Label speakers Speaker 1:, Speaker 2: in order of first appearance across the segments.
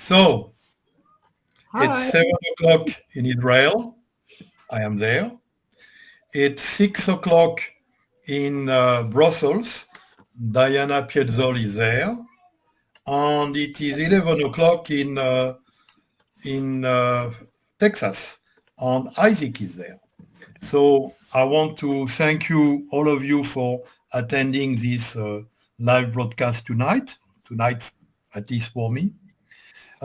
Speaker 1: So it's
Speaker 2: Hi.
Speaker 1: 7 o'clock in Israel. I am there. It's 6 o'clock in Brussels. Diana Petzold is there, and it is 11 o'clock in Texas, and Isaac is there. So I want to thank you, all of you, for attending this live broadcast tonight. Tonight, at least for me.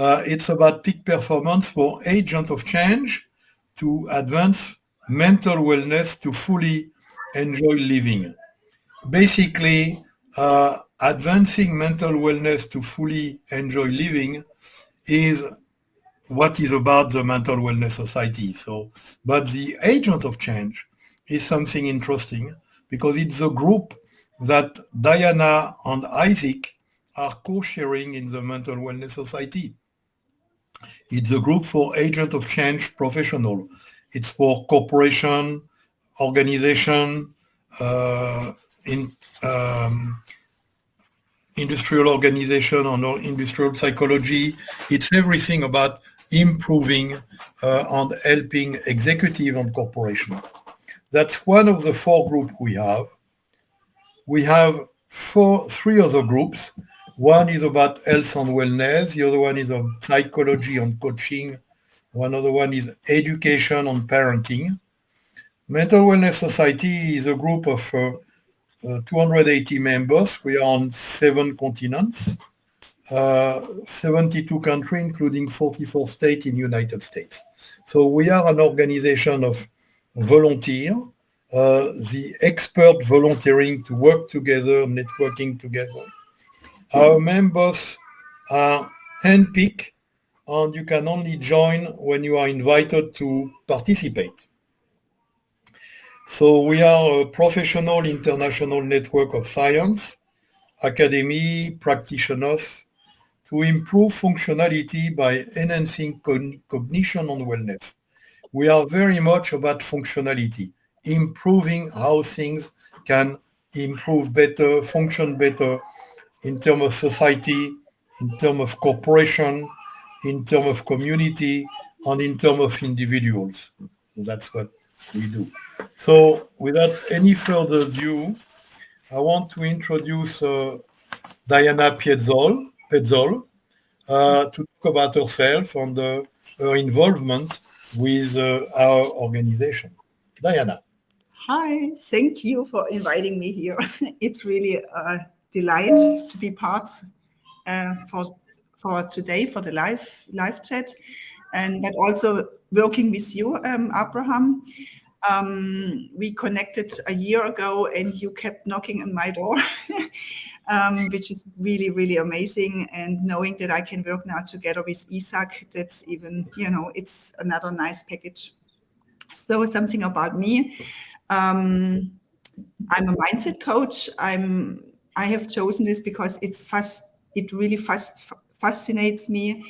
Speaker 1: It's about peak performance for agent of change to advance mental wellness to fully enjoy living. Basically, advancing mental wellness to fully enjoy living is what is about the mental wellness society. So, but the agent of change is something interesting because it's a group that Diana and Isaac are co-sharing in the mental wellness society. It's a group for agent of change professional. It's for corporation, organization, uh, in industrial organization or industrial psychology. It's everything about improving and helping executive and corporation. That's one of the four groups we have. We have three other groups. One is about health and wellness. The other one is of psychology and coaching. One other one is education and parenting. Mental Wellness Society is a group of 280 members. We are on 7 continents, 72 countries, including 44 states in the United States. So we are an organization of volunteers, the expert volunteering to work together, networking together. Our members are handpicked, and you can only join when you are invited to participate. So we are a professional international network of science, academy, practitioners to improve functionality by enhancing cognition and wellness. We are very much about functionality, improving how things can improve better, function better in terms of society, in terms of corporation, in terms of community, and in terms of individuals. That's what we do. So, without any further ado, I want to introduce Diana Petzold to talk about herself and her involvement with our organization. Diana.
Speaker 2: Hi. Thank you for inviting me here. It's really a delight to be part for today for the live chat, and but also working with you, Abraham. We connected a year ago, and you kept knocking on my door, which is really, really amazing. And knowing that I can work now together with Isaac, that's even, it's another nice package. So something about me. Um, I'm a mindset coach. I have chosen this because it really fascinates me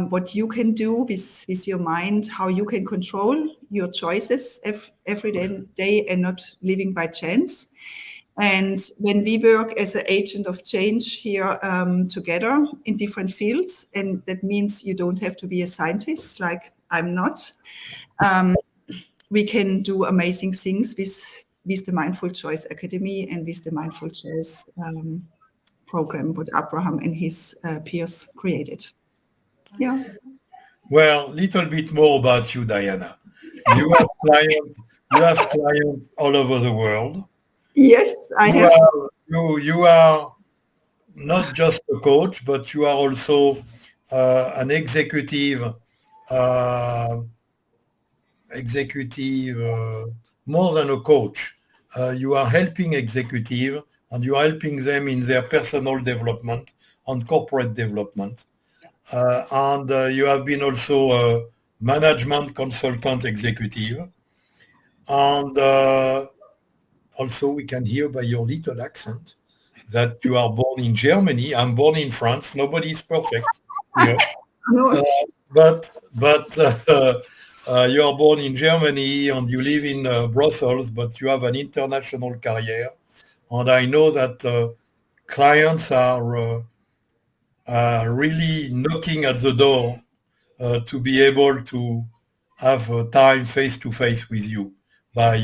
Speaker 2: what you can do with your mind, how you can control your choices every day and not living by chance. And when we work as an agent of change here together in different fields, and that means you don't have to be a scientist like I'm not, we can do amazing things with the MindfulChoice Academy and with the MindfulChoice program what Abraham and his peers created. Yeah.
Speaker 1: Well, little bit more about you, Diana. You have clients. You have clients all over the world.
Speaker 2: Yes, I
Speaker 1: You
Speaker 2: have.
Speaker 1: are you are not just a coach, but you are also an uh, executive, more than a coach. You are helping executive, and you are helping them in their personal development and corporate development. And you have been also a management consultant executive. And also, we can hear by your little accent that you are born in Germany. I'm born in France. Nobody is perfect here.
Speaker 2: No,
Speaker 1: Uh, but you are born in Germany and you live in Brussels, but you have an international career. And I know that clients are really knocking at the door to be able to have time face to face with you by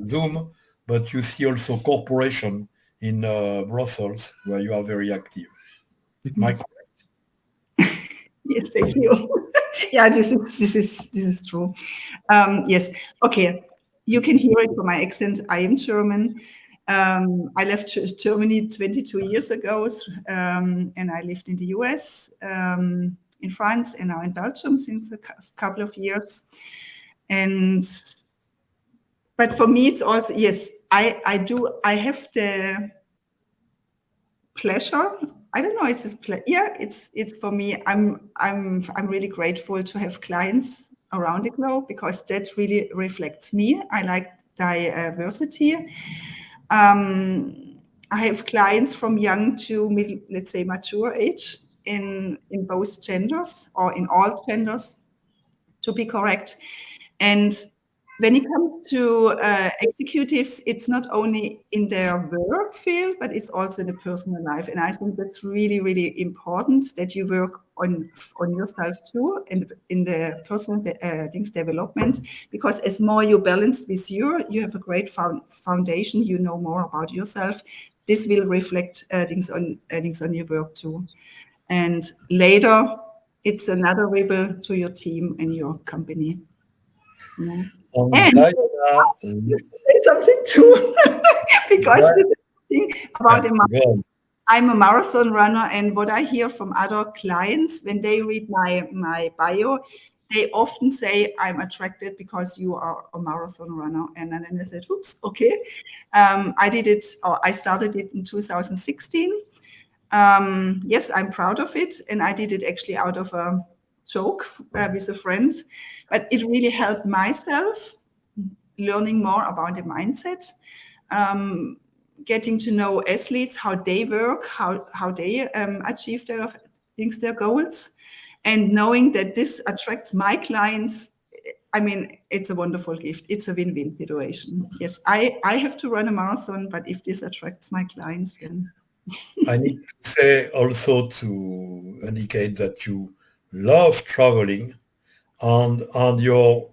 Speaker 1: Zoom, but you see also corporation in Brussels where you are very active. Am I correct?
Speaker 2: Yes, thank you. Yeah, this is true. Yes. Okay. You can hear it from my accent. I am German. I left Germany 22 years ago, and I lived in the US, in France, and now in Belgium since a couple of years. But for me, it's also, yes, I have the pleasure. I don't know. It's for me. I'm really grateful to have clients around the globe because that really reflects me. I like diversity. I have clients from young to middle, let's say mature age in both genders or in all genders, to be correct. And when it comes to executives, it's not only in their work field, but it's also in the personal life. And I think that's really, really important that you work on yourself too, and in the personal things development. Because as more you balance with you have a great foundation. You know more about yourself. This will reflect things on your work too. And later, it's another ripple to your team and your company. Yeah. And
Speaker 1: Diana,
Speaker 2: say something too, because this is the thing about a marathon. I'm a marathon runner, and what I hear from other clients when they read my bio, they often say, "I'm attracted because you are a marathon runner." And then I said, "Oops, okay." I started it in 2016. Yes, I'm proud of it, and I did it actually out of a joke with a friend, but it really helped myself learning more about the mindset, getting to know athletes, how they work, how they achieve their goals, and knowing that this attracts my clients. I mean, it's a wonderful gift. It's a win-win situation. Yes, I have to run a marathon, but if this attracts my clients, then
Speaker 1: I need to say also to indicate that you love traveling and your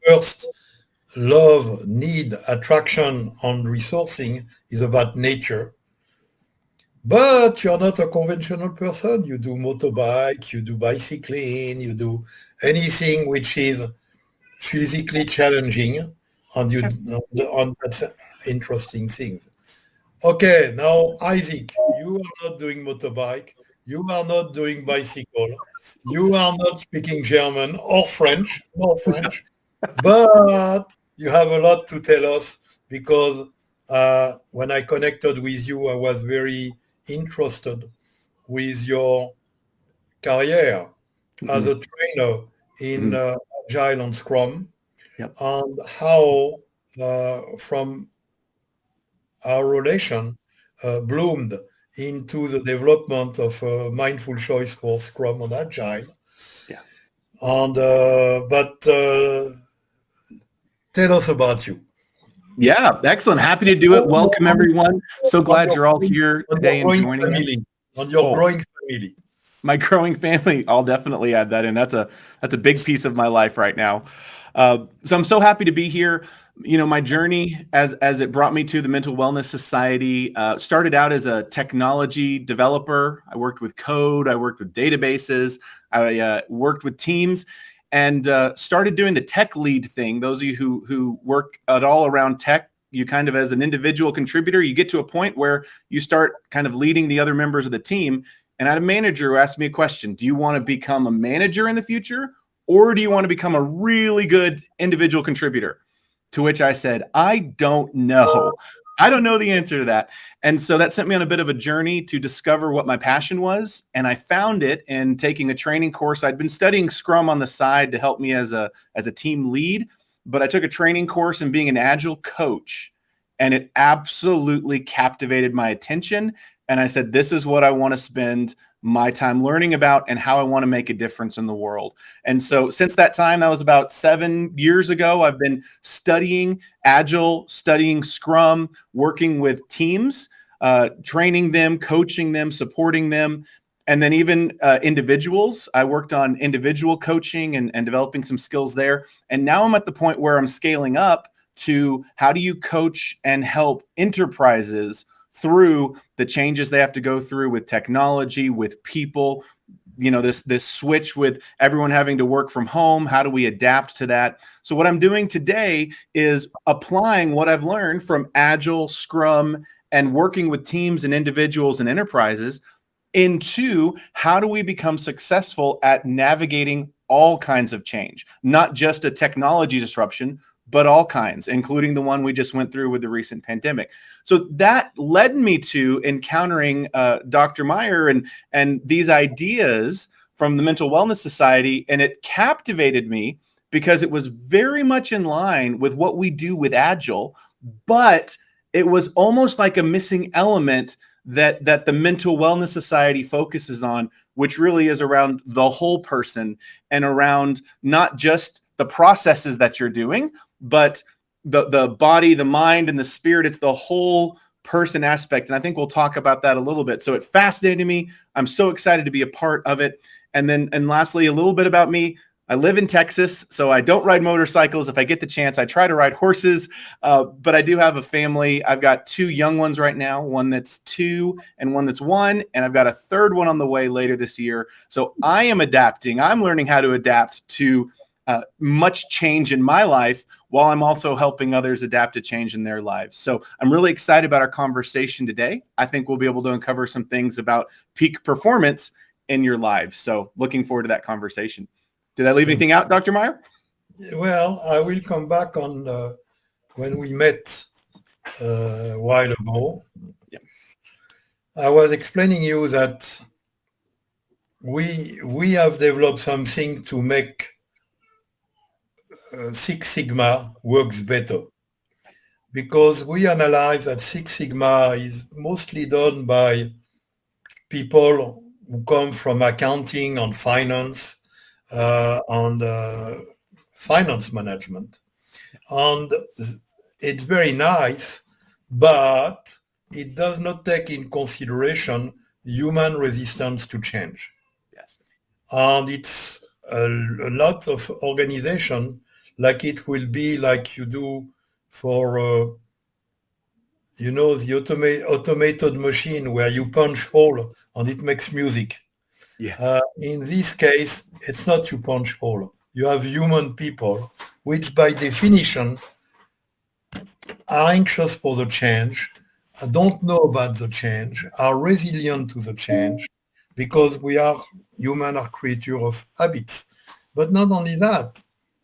Speaker 1: first love, need, attraction, and resourcing is about nature. But you're not a conventional person. You do motorbike, you do bicycling, you do anything which is physically challenging, and that's interesting things. Okay, now Isaac, you are not doing motorbike, you are not doing bicycle, you are not speaking German or French, but you have a lot to tell us because when I connected with you, I was very interested with your career as a trainer in Agile and Scrum,
Speaker 3: Yep.
Speaker 1: and how from our relation bloomed into the development of mindful choice for Scrum and Agile.
Speaker 3: Yeah.
Speaker 1: And but tell us about you.
Speaker 3: Yeah, excellent. Happy to do it. Welcome, everyone. So glad you're all here today and joining us.
Speaker 1: On your growing family.
Speaker 3: My growing family, I'll definitely add that in. That's a big piece of my life right now. So I'm so happy to be here. You know, my journey as it brought me to the Mental Wellness Society started out as a technology developer. I worked with code. I worked with databases. I worked with teams, and started doing the tech lead thing. Those of you who work at all around tech, you kind of, as an individual contributor, you get to a point where you start kind of leading the other members of the team. And I had a manager who asked me a question: do you want to become a manager in the future, or do you want to become a really good individual contributor? To which I said, I don't know. I don't know the answer to that. And so that sent me on a bit of a journey to discover what my passion was. And I found it in taking a training course. I'd been studying Scrum on the side to help me as a team lead, but I took a training course in being an Agile coach, and it absolutely captivated my attention. And I said, this is what I want to spend my time learning about and how I want to make a difference in the world. And so since that time, that was about 7 years ago, I've been studying Agile, studying Scrum, working with teams, training them, coaching them, supporting them. And then even individuals, I worked on individual coaching and developing some skills there. And now I'm at the point where I'm scaling up to how do you coach and help enterprises through the changes they have to go through with technology, with people, this switch with everyone having to work from home. How do we adapt to that? So what I'm doing today is applying what I've learned from Agile, Scrum, and working with teams and individuals and enterprises into how do we become successful at navigating all kinds of change, not just a technology disruption, but all kinds, including the one we just went through with the recent pandemic. So that led me to encountering Dr. Meyer and these ideas from the Mental Wellness Society, and it captivated me because it was very much in line with what we do with Agile, but it was almost like a missing element that the Mental Wellness Society focuses on, which really is around the whole person and around not just the processes that you're doing, but the body, the mind, and the spirit. It's the whole person aspect. And I think we'll talk about that a little bit. So it fascinated me. I'm so excited to be a part of it. And lastly, a little bit about me. I live in Texas, so I don't ride motorcycles. If I get the chance, I try to ride horses, but I do have a family. I've got 2 young ones right now, one that's 2 and one that's 1, and I've got a 3rd one on the way later this year. So I am adapting. I'm learning how to adapt to much change in my life while I'm also helping others adapt to change in their lives. So I'm really excited about our conversation today. I think we'll be able to uncover some things about peak performance in your lives. So looking forward to that conversation. Did I leave anything out, Dr. Meyer?
Speaker 1: Well, I will come back on when we met a while ago.
Speaker 3: Yeah.
Speaker 1: I was explaining you that we have developed something to make Six Sigma works better, because we analyze that Six Sigma is mostly done by people who come from accounting and finance and finance management. And it's very nice, but it does not take in consideration human resistance to change.
Speaker 3: Yes.
Speaker 1: And it's a lot of organization, like it will be like you do for, the automated machine where you punch hole and it makes music.
Speaker 3: Yes.
Speaker 1: In this case, it's not you punch hole. You have human people, which by definition are anxious for the change, don't know about the change, are resilient to the change, because we are human, are creature of habits. But not only that,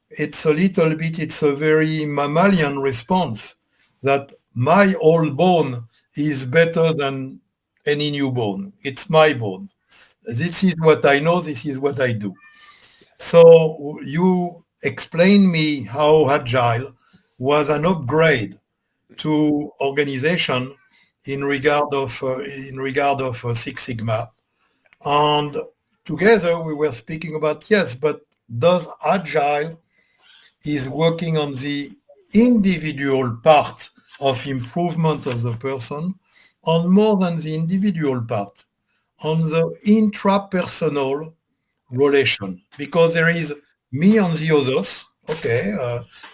Speaker 1: it's a very mammalian response that my old bone is better than any new bone. It's my bone. This is what I know, this is what I do. So you explain me how Agile was an upgrade to organization in regard of Six Sigma. And together we were speaking about, yes, but does Agile is working on the individual part of improvement of the person, on more than the individual part, on the intrapersonal relation, because there is me and the others,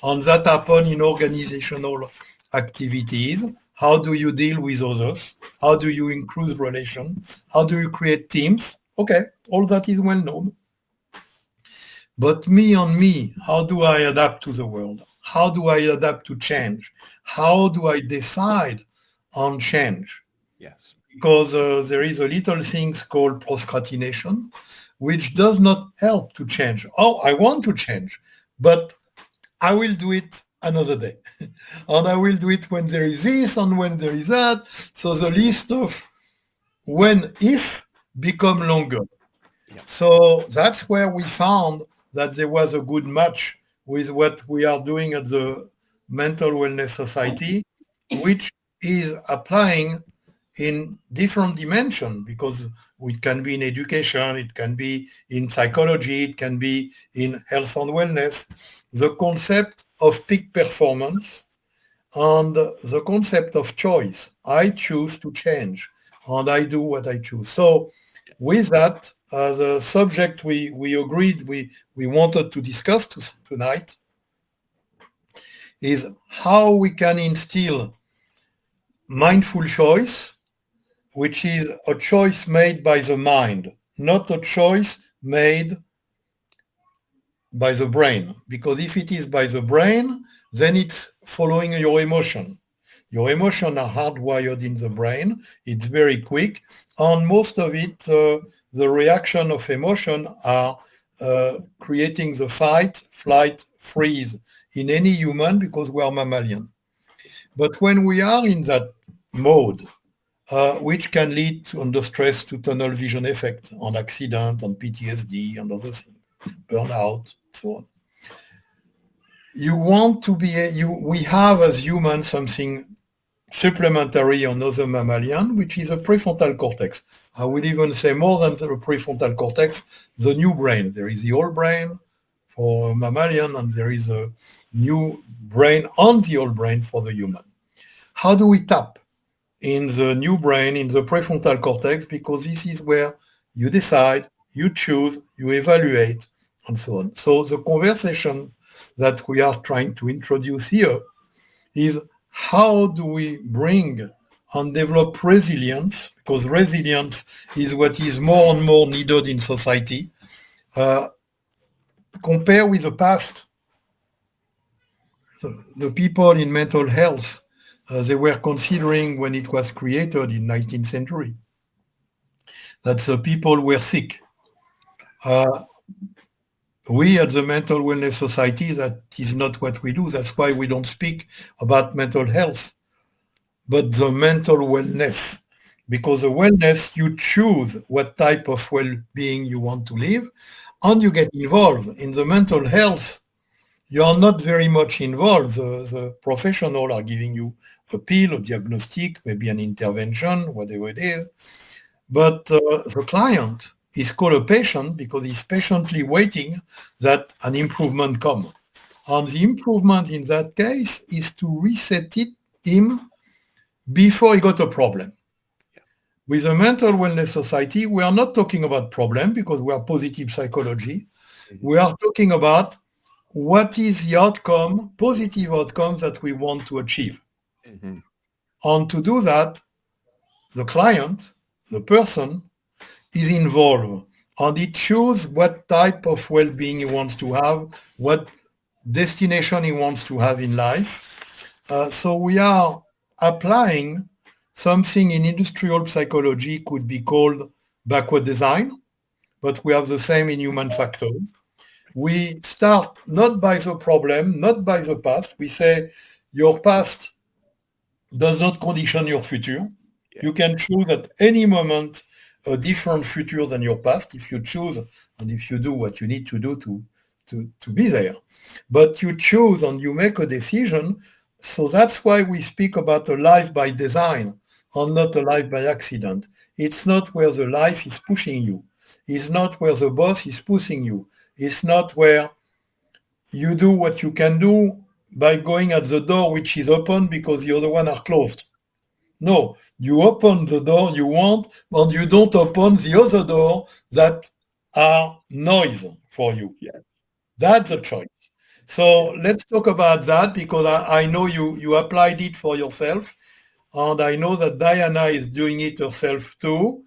Speaker 1: and that happen in organizational activities. How do you deal with others? How do you increase relation? How do you create teams? Okay, all that is well known. But me on me, how do I adapt to the world? How do I adapt to change? How do I decide on change?
Speaker 3: Yes.
Speaker 1: Because there is a little thing called procrastination, which does not help to change. Oh, I want to change, but I will do it another day. And I will do it when there is this and when there is that. So the list of when, if become longer.
Speaker 3: Yeah.
Speaker 1: So that's where we found that there was a good match with what we are doing at the Mental Wellness Society, which is applying in different dimensions, because it can be in education, it can be in psychology, it can be in health and wellness, the concept of peak performance and the concept of choice. I choose to change and I do what I choose. So with that, the subject we agreed we wanted to discuss tonight is how we can instill mindful choice, which is a choice made by the mind, not a choice made by the brain. Because if it is by the brain, then it's following your emotion. Your emotions are hardwired in the brain. It's very quick. And most of it, the reaction of emotion are creating the fight, flight, freeze in any human because we are mammalian. But when we are in that mode, which can lead to, under stress, to tunnel vision effect, on accident, on PTSD, and other things, burnout, so on. You want to be, we have as humans something supplementary on other mammalian, which is a prefrontal cortex. I will even say more than the prefrontal cortex, the new brain. There is the old brain for mammalian, and there is a new brain on the old brain for the human. How do we tap in the new brain, in the prefrontal cortex? Because this is where you decide, you choose, you evaluate, and so on. So the conversation that we are trying to introduce here is how do we bring and develop resilience, because resilience is what is more and more needed in society, compare with the past. The people in mental health, they were considering when it was created in 19th century, that the people were sick. We at the Mental Wellness Society, that is not what we do. That's why we don't speak about mental health, but the mental wellness. Because the wellness, you choose what type of well-being you want to live, and you get involved. In the mental health, you are not very much involved. The professionals are giving you a pill, a diagnostic, maybe an intervention, whatever it is. But the client is called a patient because he's patiently waiting that an improvement comes. And the improvement in that case is to reset him before he got a problem. Yeah. With the Mental Wellness Society, we are not talking about problem because we are positive psychology. Mm-hmm. We are talking about what is the outcome, positive outcomes that we want to achieve. Mm-hmm. And to do that, the client, the person, is involved, and he chooses what type of well-being he wants to have, what destination he wants to have in life. So we are applying something in industrial psychology could be called backward design, but we have the same in human factor. We start not by the problem, not by the past. We say your past does not condition your future. Yeah. You can choose at any moment a different future than your past if you choose and if you do what you need to do to be there. But you choose and you make a decision. So that's why we speak about a life by design and not a life by accident. It's not where the life is pushing you. It's not where the boss is pushing you. It's not where you do what you can do by going at the door which is open because the other one are closed. No, you open the door you want, and you don't open the other door that are noise for you. Yes. That's a choice. So let's talk about that because I know you applied it for yourself, and I know that Diana is doing it herself too,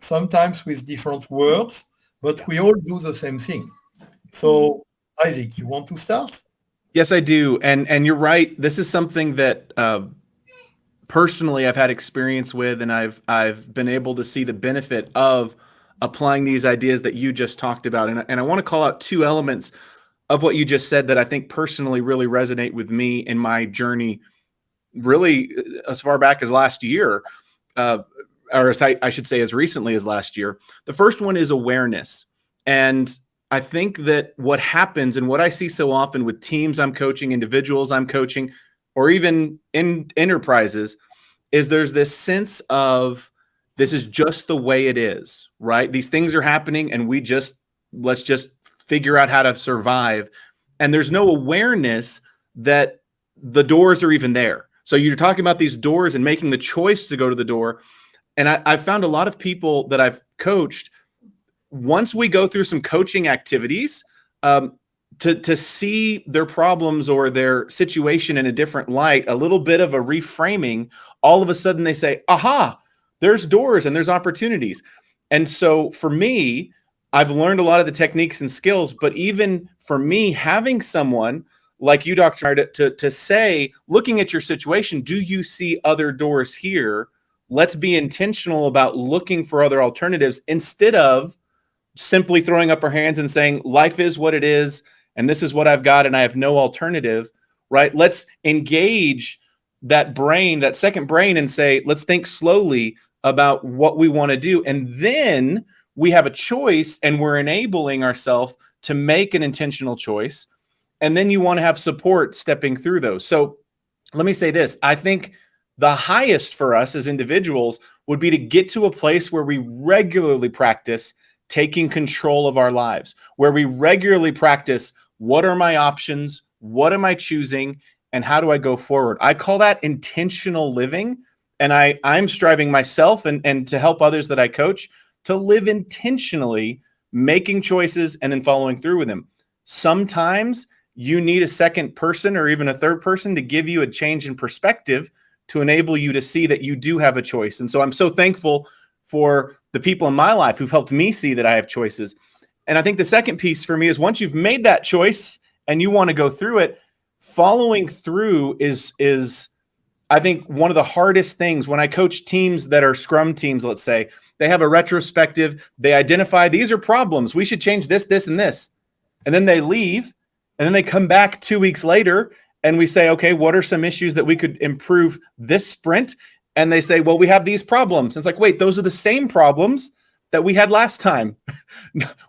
Speaker 1: sometimes with different words, but we all do the same thing. So Isaac, you want to start?
Speaker 3: Yes, I do. And you're right. This is something that personally I've had experience with, and I've been able to see the benefit of applying these ideas that you just talked about. And I want to call out two elements of what you just said that I think personally really resonate with me in my journey, really as far back as last year, or as I should say as recently as last year. The first one is awareness. And I think that what happens and what I see so often with teams I'm coaching, individuals I'm coaching, or even in enterprises, is there's this sense of this is just the way it is, right? These things are happening and let's just figure out how to survive. And there's no awareness that the doors are even there. So you're talking about these doors and making the choice to go to the door. And I've found a lot of people that I've coached, once we go through some coaching activities, to see their problems or their situation in a different light, a little bit of a reframing, all of a sudden they say, aha, there's doors and there's opportunities. And so for me, I've learned a lot of the techniques and skills, but even for me, having someone like you, Dr. Meyer, to say, looking at your situation, do you see other doors here? Let's be intentional about looking for other alternatives instead of simply throwing up our hands and saying, life is what it is, and this is what I've got, and I have no alternative, right? Let's engage that brain, that second brain, and say, let's think slowly about what we want to do. And then we have a choice, and we're enabling ourselves to make an intentional choice. And then you want to have support stepping through those. So let me say this. I think the highest for us as individuals would be to get to a place where we regularly practice taking control of our lives, where we regularly practice, what are my options? What am I choosing? And how do I go forward? I call that intentional living. And I'm striving myself and to help others that I coach to live intentionally, making choices and then following through with them. Sometimes you need a second person or even a third person to give you a change in perspective to enable you to see that you do have a choice. And so I'm so thankful for the people in my life who've helped me see that I have choices. And I think the second piece for me is once you've made that choice and you want to go through it, following through is I think one of the hardest things. When I coach teams that are Scrum teams, let's say, they have a retrospective, they identify these are problems, we should change this, this, and this. And then they leave, and then they come back 2 weeks later, and we say, okay, what are some issues that we could improve this sprint? And they say, well, we have these problems. And it's like, wait, those are the same problems that we had last time.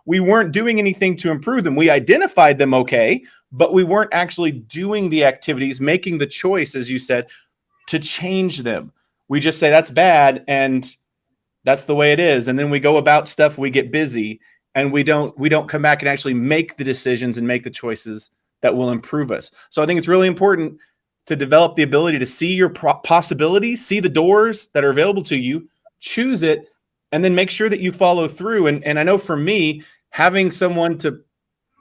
Speaker 3: We weren't doing anything to improve them. We identified them, okay, but we weren't actually doing the activities, making the choice, as you said, to change them. We just say that's bad and that's the way it is. And then we go about stuff, we get busy, and we don't come back and actually make the decisions and make the choices that will improve us. So I think it's really important to develop the ability to see your possibilities, see the doors that are available to you, choose it, and then make sure that you follow through. And I know for me, having someone to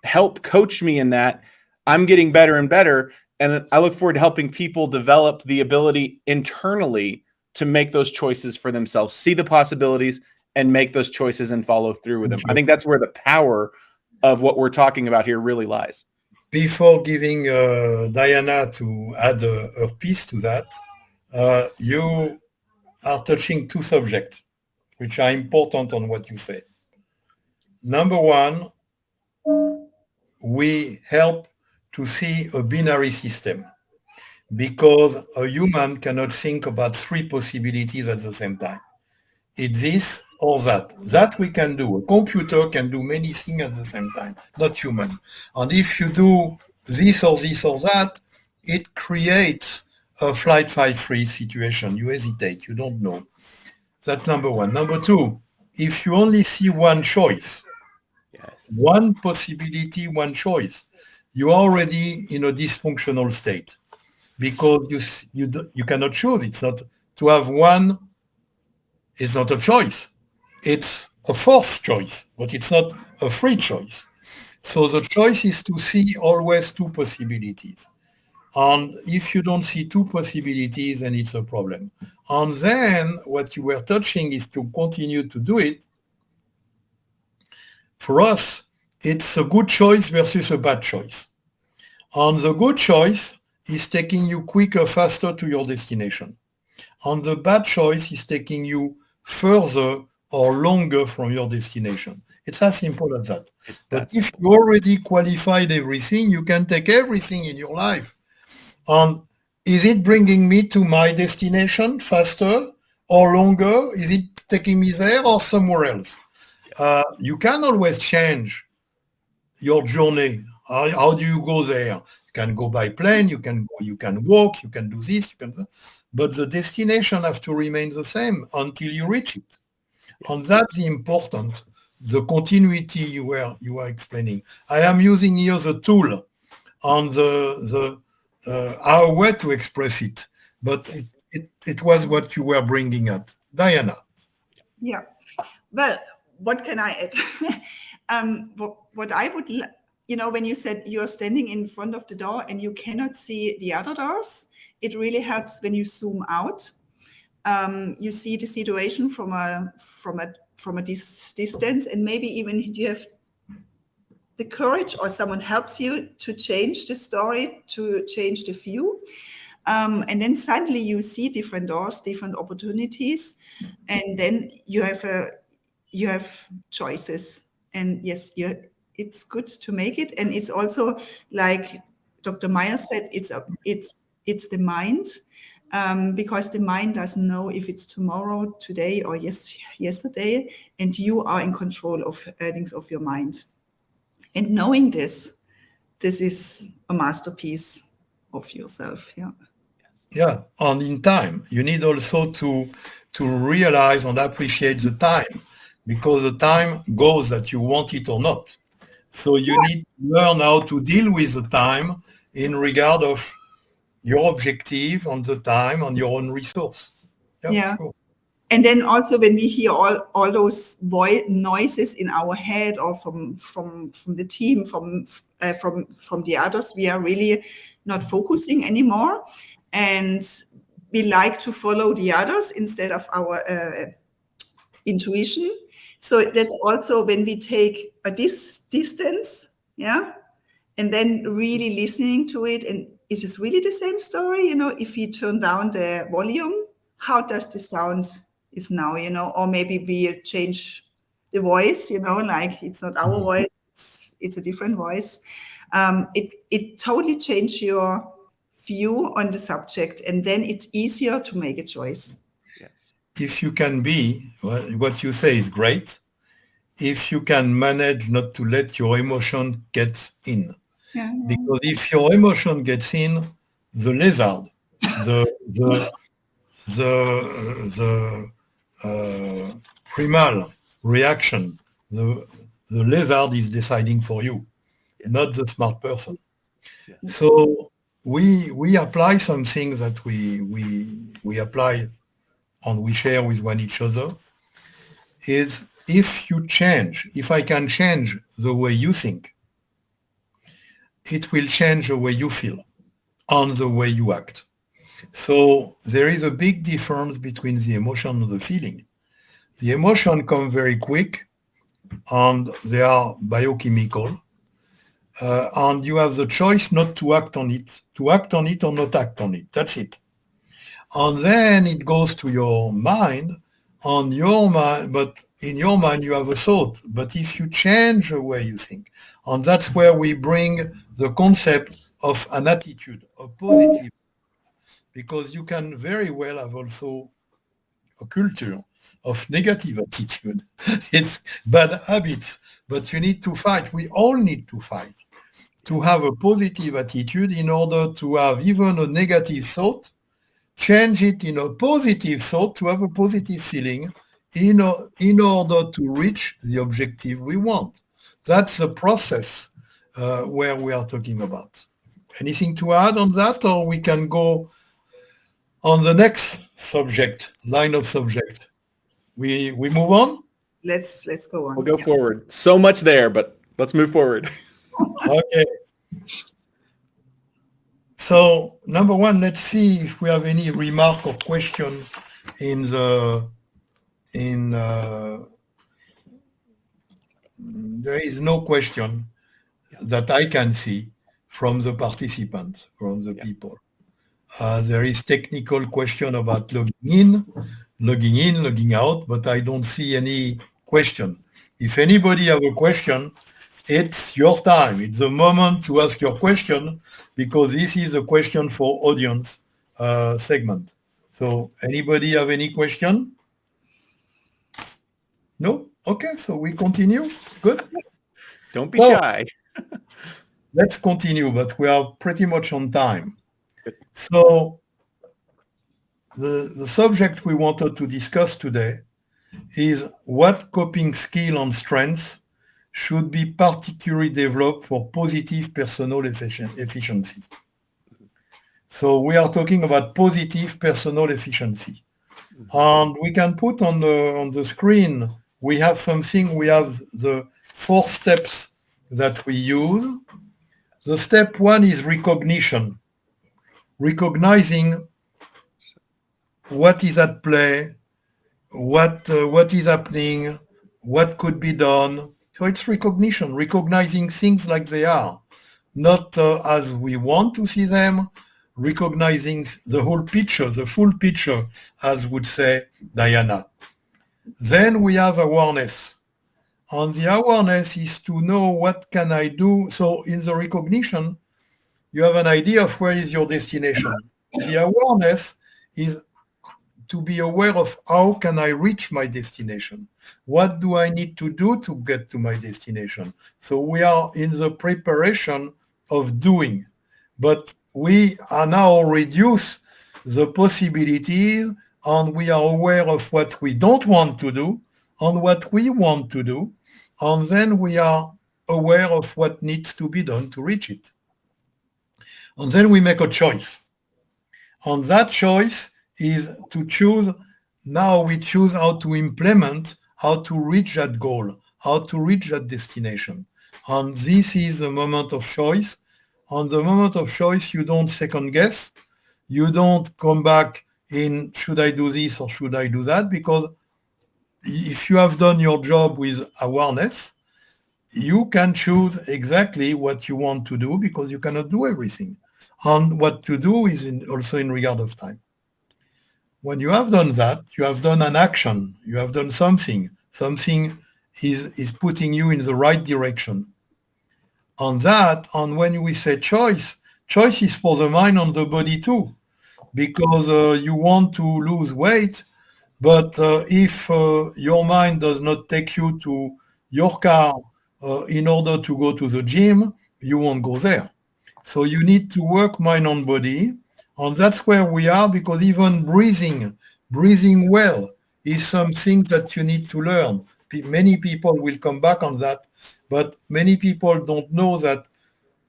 Speaker 3: help coach me in that, I'm getting better and better. And I look forward to helping people develop the ability internally to make those choices for themselves, see the possibilities and make those choices and follow through with them. I think that's where the power of what we're talking about here really lies.
Speaker 1: Before giving Diana to add a piece to that, you are touching two subjects which are important on what you say. Number one, we help to see a binary system because a human cannot think about three possibilities at the same time. It's this or that. That we can do. A computer can do many things at the same time, not human. And if you do this or this or that, it creates a flight, fight, freeze situation. You hesitate, you don't know. That's number one. Number two, if you only see one choice, one possibility, one choice, you're already in a dysfunctional state because you cannot choose. It's not to have one. It's not a choice. It's a forced choice, but it's not a free choice. So the choice is to see always two possibilities. And if you don't see two possibilities, then it's a problem. And then what you were touching is to continue to do it. For us, it's a good choice versus a bad choice. And the good choice is taking you quicker, faster to your destination. And the bad choice is taking you further or longer from your destination. It's as simple as that. But if you already qualified everything, you can take everything in your life. And is it bringing me to my destination faster or longer? Is it taking me there or somewhere else? You can always change your journey. How do you go there? You can go by plane, you can walk, you can do this, but the destination has to remain the same until you reach it. And that's important, the continuity you are explaining. I am using here the tool on our way to express it, but it was what you were bringing at. Diana.
Speaker 2: Yeah. Well, what can I add? What I would, when you said you're standing in front of the door and you cannot see the other doors, it really helps when you zoom out. You see the situation from a distance, and maybe even you have the courage, or someone helps you to change the story, to change the view. And then suddenly you see different doors, different opportunities, and then you have choices. And yes, it's good to make it. And it's also, like Dr. Meyer said, it's the mind, because the mind doesn't know if it's tomorrow, today, or yesterday, and you are in control of things of your mind. And knowing this is a masterpiece of yourself. Yeah.
Speaker 1: Yeah, and in time, you need also to realize and appreciate the time, because the time goes that you want it or not. So you need to learn how to deal with the time in regard of your objective on the time, on your own resource.
Speaker 2: Yeah.
Speaker 1: Sure.
Speaker 2: And then also when we hear all those noises in our head, or from the team, from the others, we are really not focusing anymore, and we like to follow the others instead of our intuition. So that's also when we take a distance, yeah, and then really listening to it. And is this really the same story? If we turn down the volume, how does the sound is now, or maybe we change the voice, like it's not our voice, it's a different voice. It totally changes your view on the subject, and then it's easier to make a choice.
Speaker 1: If you can be, what you say is great. If you can manage not to let your emotion get in.
Speaker 2: Yeah.
Speaker 1: Because if your emotion gets in, the lizard, the primal reaction, the lizard is deciding for you, not the smart person. So we apply some things that we apply and we share with one each other. Is if I can change the way you think, it will change the way you feel and the way you act. So there is a big difference between the emotion and the feeling. The emotion comes very quick, and they are biochemical, and you have the choice not to act on it or not act on it. That's it. And then it goes to your mind, but in your mind you have a thought. But if you change the way you think, and that's where we bring the concept of an attitude, a positive, because you can very well have also a culture of negative attitude. It's bad habits, but you need to fight. We all need to fight to have a positive attitude in order to have even a negative thought, change it in a positive thought to have a positive feeling in order to reach the objective we want. That's the process where we are talking about. Anything to add on that, or we can go on the next line of subject? We move on?
Speaker 2: Let's go on.
Speaker 3: We'll go forward. So much there, but let's move forward.
Speaker 1: Okay. So, number one, let's see if we have any remark or question there is no question that I can see from the participants, from the people. There is technical question about logging in, logging out, but I don't see any question. If anybody have a question, it's your time. It's the moment to ask your question, because this is a question for audience segment. So anybody have any question? No? Okay, so we continue. Good.
Speaker 3: Don't be shy.
Speaker 1: Let's continue, but we are pretty much on time. So the subject we wanted to discuss today is what coping skill and strengths should be particularly developed for positive personal efficiency. So we are talking about positive personal efficiency. And we can put on the screen, we have something, we have the 4 steps that we use. The step 1 is recognition. Recognizing what is at play, what is happening, what could be done. So it's recognition, recognizing things like they are, not as we want to see them, recognizing the whole picture, the full picture, as would say Diana. Then we have awareness. And the awareness is to know what can I do. So in the recognition, you have an idea of where is your destination. The awareness is to be aware of how can I reach my destination? What do I need to do to get to my destination? So we are in the preparation of doing, but we are now reduce the possibilities, and we are aware of what we don't want to do and what we want to do, and then we are aware of what needs to be done to reach it. And then we make a choice. And that choice is to choose. Now we choose how to implement, how to reach that goal, how to reach that destination. And this is the moment of choice. On the moment of choice, you don't second guess. You don't come back in, should I do this or should I do that? Because if you have done your job with awareness, you can choose exactly what you want to do, because you cannot do everything. And what to do is also in regard of time. When you have done that, you have done an action, you have done something. Something is putting you in the right direction. On that, and when we say choice, choice is for the mind and the body too, because you want to lose weight, but if your mind does not take you to your car in order to go to the gym, you won't go there. So you need to work mind and body, and that's where we are, because even breathing well is something that you need to learn. Many people will come back on that, but many people don't know that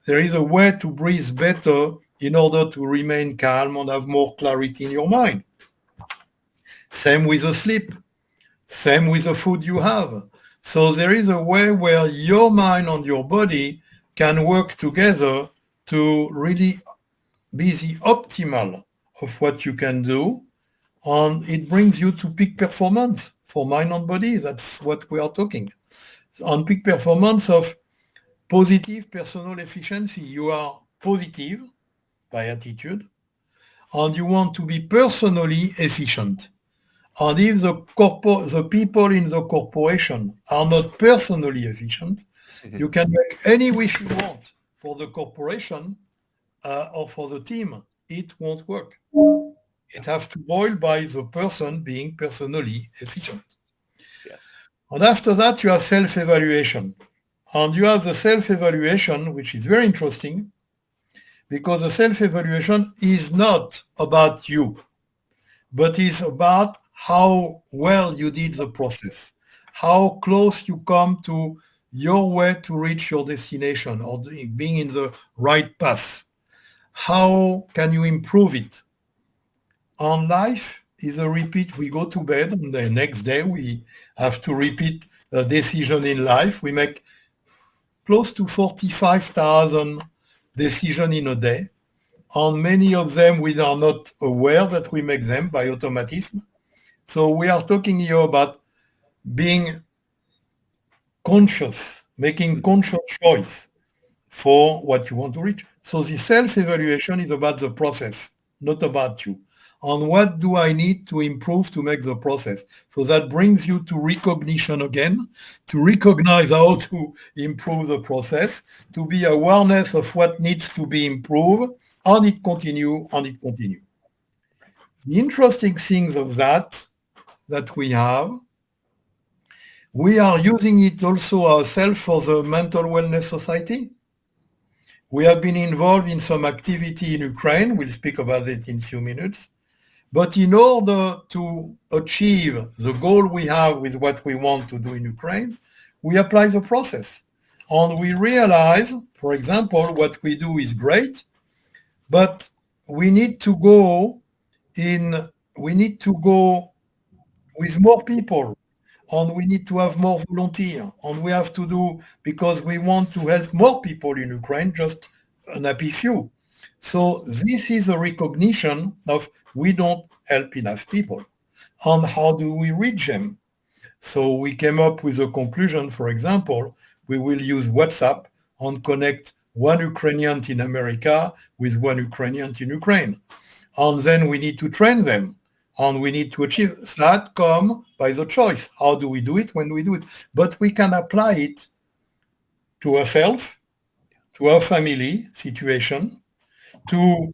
Speaker 1: there is a way to breathe better in order to remain calm and have more clarity in your mind. Same with the sleep, same with the food you have. So there is a way where your mind and your body can work together to really be the optimal of what you can do, and it brings you to peak performance for mind and body. That's what we are talking. On peak performance of positive personal efficiency, you are positive by attitude, and you want to be personally efficient. And if the people in the corporation are not personally efficient, you can make any wish you want for the corporation or for the team. It won't work. It has to boil by the person being personally efficient.
Speaker 3: Yes.
Speaker 1: And after that, you have self-evaluation. And you have the self-evaluation, which is very interesting, because the self-evaluation is not about you, but is about how well you did the process, how close you come to your way to reach your destination or being in the right path. How can you improve it? On life is a repeat. We go to bed and the next day we have to repeat a decision in life. We make close to 45,000 decisions in a day. And many of them we are not aware that we make them by automatism. So we are talking here about being conscious, making conscious choice for what you want to reach. So the self-evaluation is about the process, not about you. And what do I need to improve to make the process? So that brings you to recognition again, to recognize how to improve the process, to be awareness of what needs to be improved, and it continue, and it continue. The interesting things of that we are using it also ourselves for the Mental Wellness Society. We have been involved in some activity in Ukraine. We'll speak about it in a few minutes. But in order to achieve the goal we have with what we want to do in Ukraine, we apply the process. And we realize, for example, what we do is great, but we need to go with more people. And we need to have more volunteer. And we have to do, because we want to help more people in Ukraine, just an happy few. So this is a recognition of we don't help enough people. And how do we reach them? So we came up with a conclusion. For example, we will use WhatsApp and connect one Ukrainian in America with one Ukrainian in Ukraine. And then we need to train them. And we need to achieve that come by the choice. How do we do it when we do it? But we can apply it to ourselves, to our family situation, to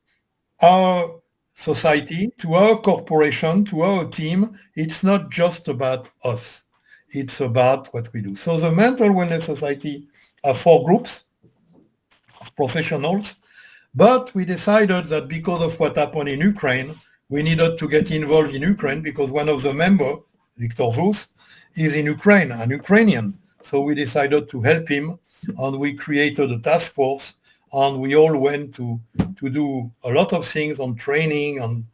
Speaker 1: our society, to our corporation, to our team. It's not just about us. It's about what we do. So the Mental Wellness Society are 4 groups of professionals, but we decided that because of what happened in Ukraine, we needed to get involved in Ukraine because one of the members, Victor Vus, is in Ukraine, an Ukrainian. So we decided to help him, and we created a task force, and we all went to do a lot of things on training and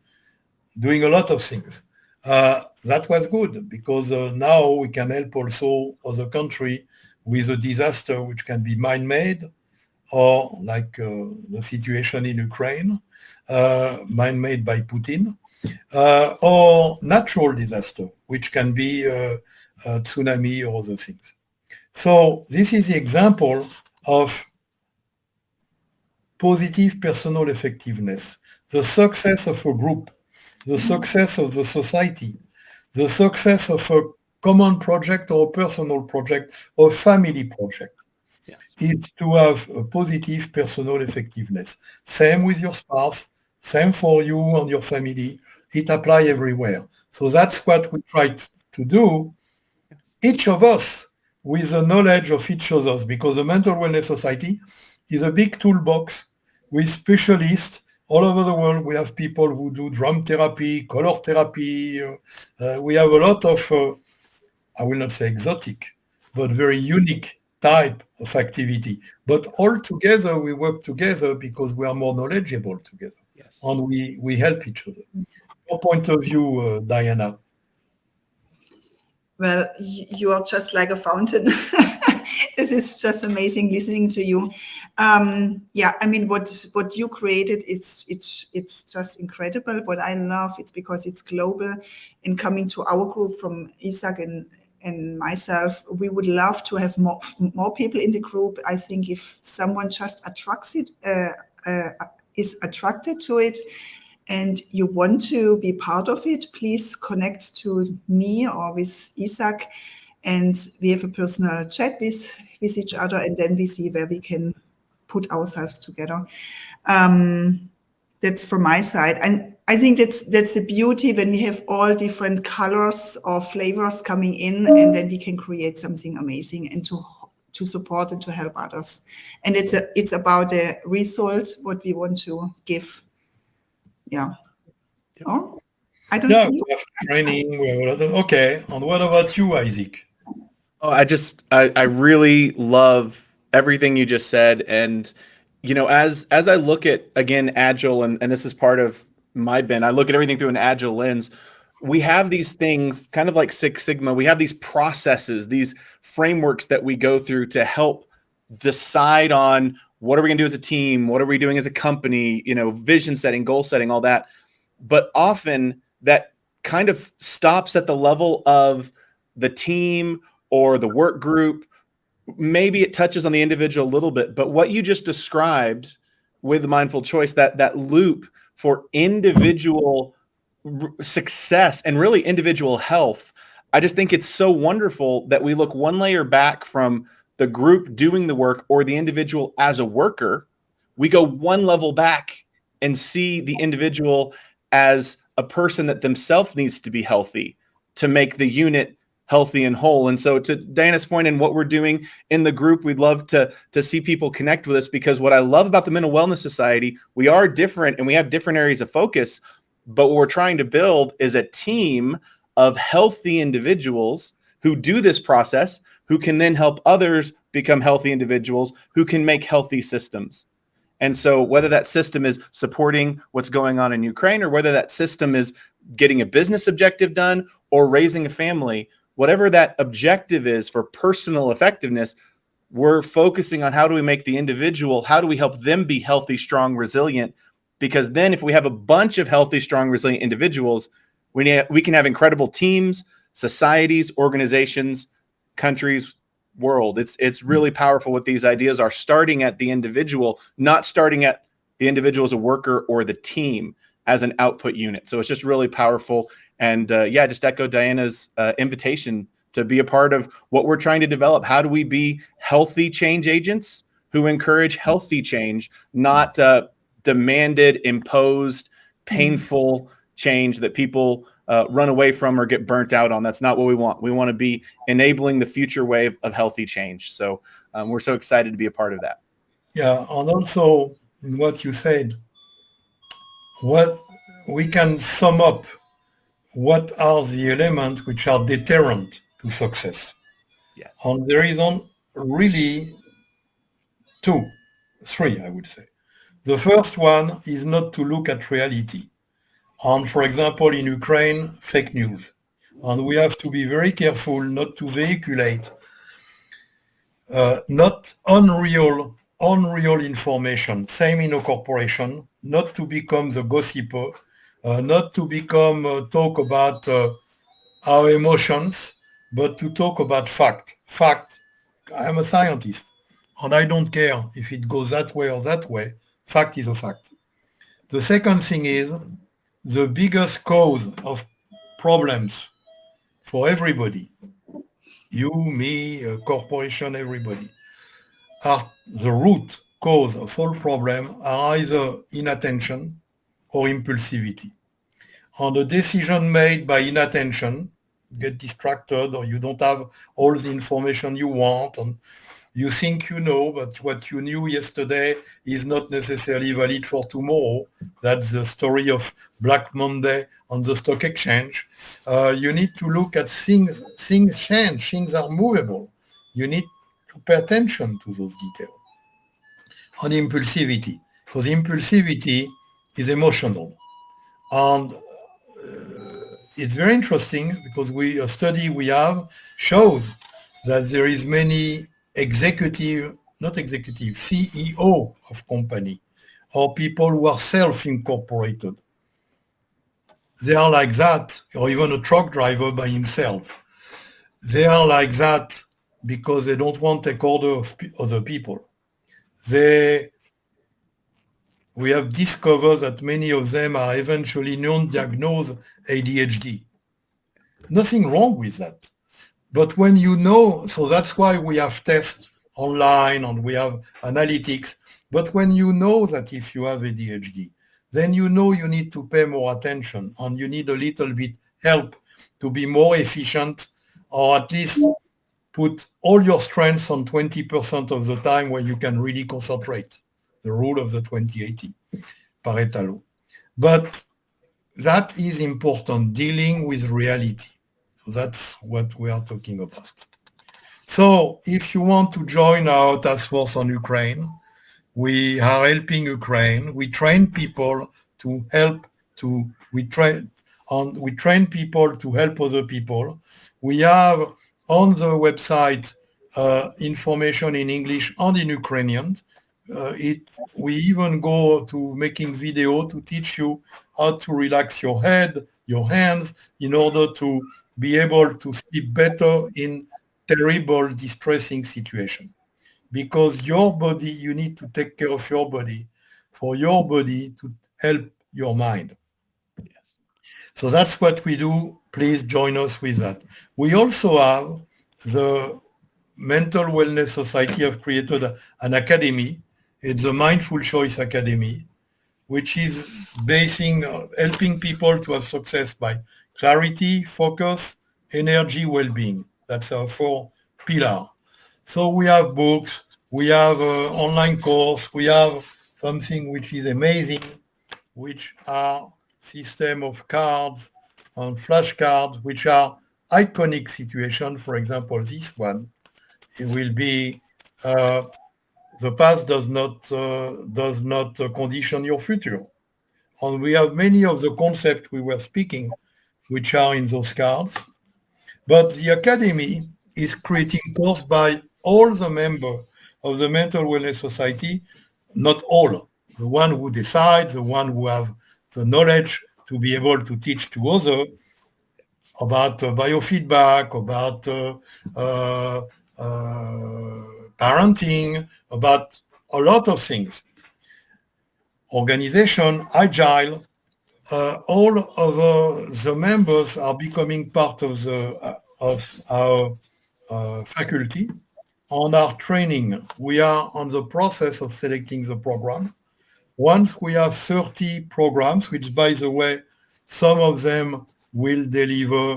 Speaker 1: doing a lot of things. That was good because now we can help also other countries with a disaster which can be man-made, or like the situation in Ukraine, man-made by Putin, or natural disaster, which can be a tsunami or other things. So this is the example of positive personal effectiveness, the success of a group, the success of the society, the success of a common project or a personal project or family project. Yes. Is to have a positive personal effectiveness. Same with your spouse, same for you and your family. It applies everywhere. So that's what we try to do, each of us, with the knowledge of each other, because the Mental Wellness Society is a big toolbox with specialists all over the world. We have people who do drum therapy, color therapy. We have a lot of, I will not say exotic, but very unique type of activity. But all together, we work together because we are more knowledgeable together. Yes. And we help each other. Your point of view, Diana?
Speaker 2: Well, you are just like a fountain. This is just amazing listening to you. Yeah, I mean, what you created, it's just incredible. What I love, it's because it's global. And coming to our group from Isaac and myself, we would love to have more people in the group. I think if someone just attracts it, is attracted to it, and you want to be part of it, please connect to me or with Isaac, and we have a personal chat with each other, and then we see where we can put ourselves together. That's from my side. And I think that's the beauty when we have all different colors or flavors coming in, and then we can create something amazing and to support and to help others. And it's about the result, what we want to give. Yeah. Oh, I don't see.
Speaker 1: We have training. Okay. And what about you, Isaac?
Speaker 3: Oh, I really love everything you just said. And, you know, as I look at, again, Agile, and this is part of my bent, I look at everything through an Agile lens. We have these things kind of like Six Sigma. We have these processes, these frameworks that we go through to help decide on what are we going to do as a team? What are we doing as a company? You know, vision setting, goal setting, all that. But often that kind of stops at the level of the team or the work group. Maybe it touches on the individual a little bit, but what you just described with Mindful Choice, that loop for individual success and really individual health, I just think it's so wonderful that we look one layer back from the group doing the work or the individual as a worker. We go one level back and see the individual as a person that themselves needs to be healthy to make the unit healthy and whole. And so to Diana's point and what we're doing in the group, we'd love to see people connect with us, because what I love about the Mental Wellness Society, we are different and we have different areas of focus, but what we're trying to build is a team of healthy individuals who do this process, who can then help others become healthy individuals, who can make healthy systems. And so whether that system is supporting what's going on in Ukraine, or whether that system is getting a business objective done or raising a family, whatever that objective is for personal effectiveness, we're focusing on how do we make the individual, how do we help them be healthy, strong, resilient? Because then if we have a bunch of healthy, strong, resilient individuals, we can have incredible teams, societies, organizations, countries, world. It's really powerful what these ideas are, starting at the individual, not starting at the individual as a worker or the team as an output unit. So it's just really powerful. And just echo Diana's invitation to be a part of what we're trying to develop. How do we be healthy change agents who encourage healthy change, not demanded, imposed, painful change that people run away from or get burnt out on? That's not what we want. We want to be enabling the future wave of healthy change. So we're so excited to be a part of that.
Speaker 1: Yeah, and also in what you said, what we can sum up, what are the elements which are deterrent to success?
Speaker 3: Yes.
Speaker 1: And there is really three, I would say. The first one is not to look at reality. And for example, in Ukraine, fake news. And we have to be very careful not to vehiculate not unreal information. Same in a corporation, not to become the gossiper, not to become talk about our emotions, but to talk about fact. Fact. I'm a scientist, and I don't care if it goes that way or that way. Fact is a fact. The second thing is the biggest cause of problems for everybody, you, me, a corporation, everybody, are the root cause of all problems are either inattention or impulsivity. And a decision made by inattention, get distracted, or you don't have all the information you want, and you think you know, but what you knew yesterday is not necessarily valid for tomorrow. That's the story of Black Monday on the stock exchange. You need to look at things. Things change. Things are movable. You need to pay attention to those details. On impulsivity, because impulsivity is emotional. And it's very interesting because a study we have shows that there is many CEO of company or people who are self-incorporated. They are like that, or even a truck driver by himself. They are like that because they don't want to take order of other people. We have discovered that many of them are eventually non-diagnosed ADHD. Nothing wrong with that. But when you know, so that's why we have tests online and we have analytics. But when you know that if you have ADHD, then you know you need to pay more attention and you need a little bit help to be more efficient, or at least put all your strengths on 20% of the time where you can really concentrate. The rule of the 20-80, Pareto law. But that is important, dealing with reality. So that's what we are talking about. So if you want to join our task force on Ukraine, we are helping Ukraine. We train people to help we train people to help other people. We have on the website information in English and in Ukrainian. We even go to making video to teach you how to relax your head, your hands, in order to be able to sleep better in terrible, distressing situation. Because your body, you need to take care of your body for your body to help your mind.
Speaker 3: Yes.
Speaker 1: So that's what we do. Please join us with that. We also have the Mental Wellness Society have created an academy. It's the MindfulChoice Academy, which is helping people to have success by clarity, focus, energy, well-being. That's our 4 pillars. So we have books, we have an online course, we have something which is amazing, which are system of cards and flashcards, which are iconic situations. For example, this one, it will be the past does not condition your future. and we have many of the concepts we were speaking, which are in those cards. But the Academy is creating course by all the members of the Mental Wellness Society, not all, the one who decide, the one who have the knowledge to be able to teach to others about biofeedback, about parenting, about a lot of things. Organization, Agile, all of the members are becoming part of our faculty on our training. We are on the process of selecting the program. Once we have 30 programs, which, by the way, some of them will deliver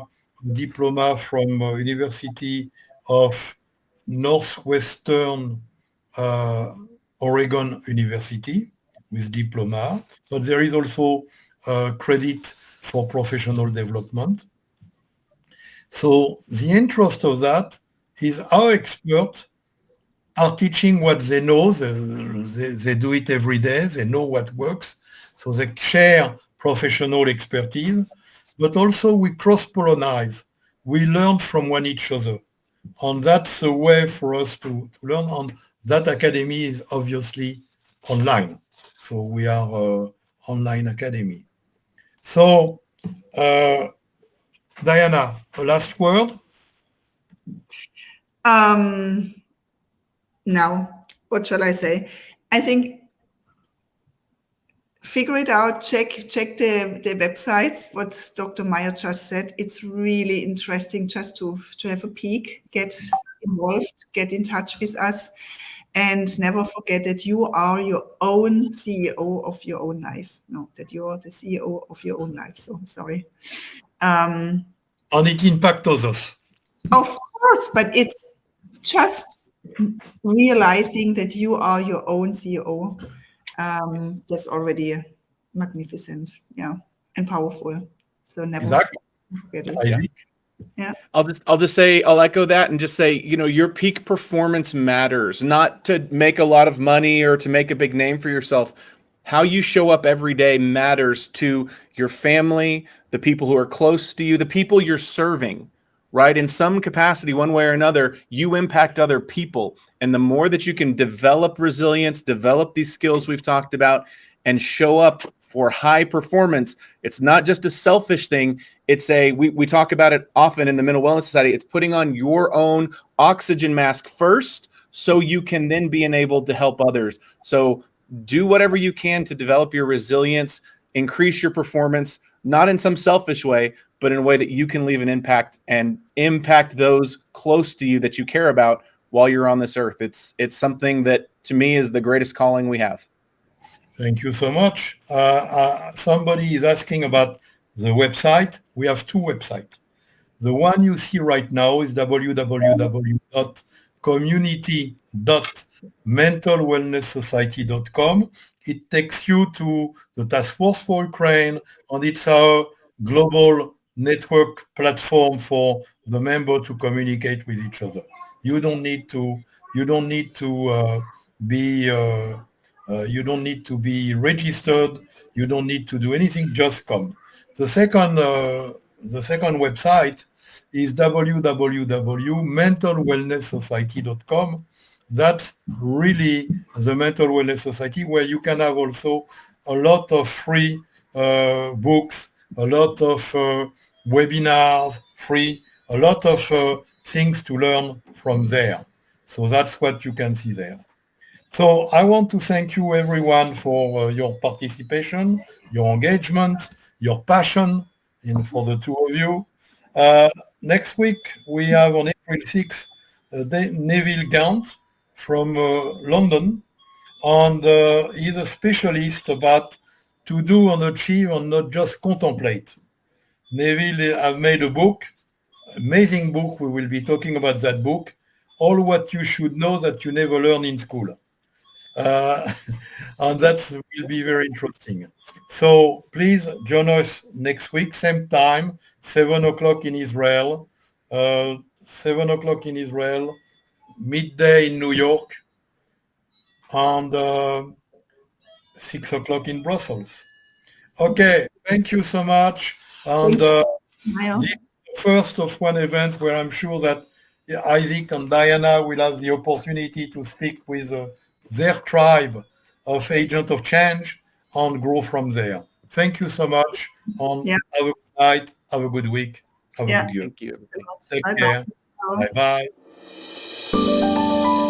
Speaker 1: diploma from University of Northwestern Oregon University with diploma, but there is also credit for professional development. So the interest of that is our experts are teaching what they know. They do it every day. They know what works. So they share professional expertise, but also we cross-pollinize. We learn from one each other. And that's a way for us to learn. And that academy is obviously online. So we are an online academy. So, Diana, a last word?
Speaker 2: Now, what shall I say? I think figure it out, check the websites, what Dr. Meyer just said. It's really interesting just to have a peek, get involved, get in touch with us, and never forget that you are your own CEO of your own life. No, that you are the CEO of your own life. So sorry.
Speaker 1: And it impacts others.
Speaker 2: Of course, but it's just realizing that you are your own CEO. That's already magnificent, yeah, and powerful. So never forget this. Yeah.
Speaker 3: I'll just say, I'll echo that and just say, your peak performance matters, not to make a lot of money or to make a big name for yourself. How you show up every day matters to your family, the people who are close to you, the people you're serving, right? In some capacity, one way or another, you impact other people. And the more that you can develop resilience, develop these skills we've talked about, and show up for high performance, it's not just a selfish thing. It's we talk about it often in the Mental Wellness Society. It's putting on your own oxygen mask first so you can then be enabled to help others. So do whatever you can to develop your resilience, increase your performance, not in some selfish way, but in a way that you can leave an impact and impact those close to you that you care about while you're on this earth. It's something that, to me, is the greatest calling we have.
Speaker 1: Thank you so much. Somebody is asking about the website. We have two websites. The one you see right now is www.community.mentalwellnesssociety.com. It takes you to the Task Force for Ukraine, and it's our global network platform for the member to communicate with each other. You don't need to be registered. You don't need to do anything. Just come. The second website is www.mentalwellnesssociety.com. That's really the Mental Wellness Society, where you can have also a lot of free books, a lot of webinars, free, a lot of things to learn from there. So that's what you can see there. So I want to thank you, everyone, for your participation, your engagement, your passion, and for the two of you. Next week, we have on April 6th, Neville Gaunt from London, and he's a specialist about to do and achieve and not just contemplate. Neville have made a book, amazing book. We will be talking about that book, all what you should know that you never learn in school. And that will be very interesting. So please join us next week, same time, 7 o'clock in Israel, 7 o'clock in Israel, midday in New York, and 6 o'clock in Brussels. Okay, thank you so much. And
Speaker 2: Meyer.
Speaker 1: this is the first of one event where I'm sure that Isaac and Diana will have the opportunity to speak with their tribe of Agent of Change and grow from there. Thank you so much. And
Speaker 2: Yeah.
Speaker 1: have a good night. Have a good week. Have a
Speaker 2: Yeah.
Speaker 1: good year.
Speaker 3: Thank you.
Speaker 1: Take
Speaker 2: Bye-bye.
Speaker 1: care. Bye bye.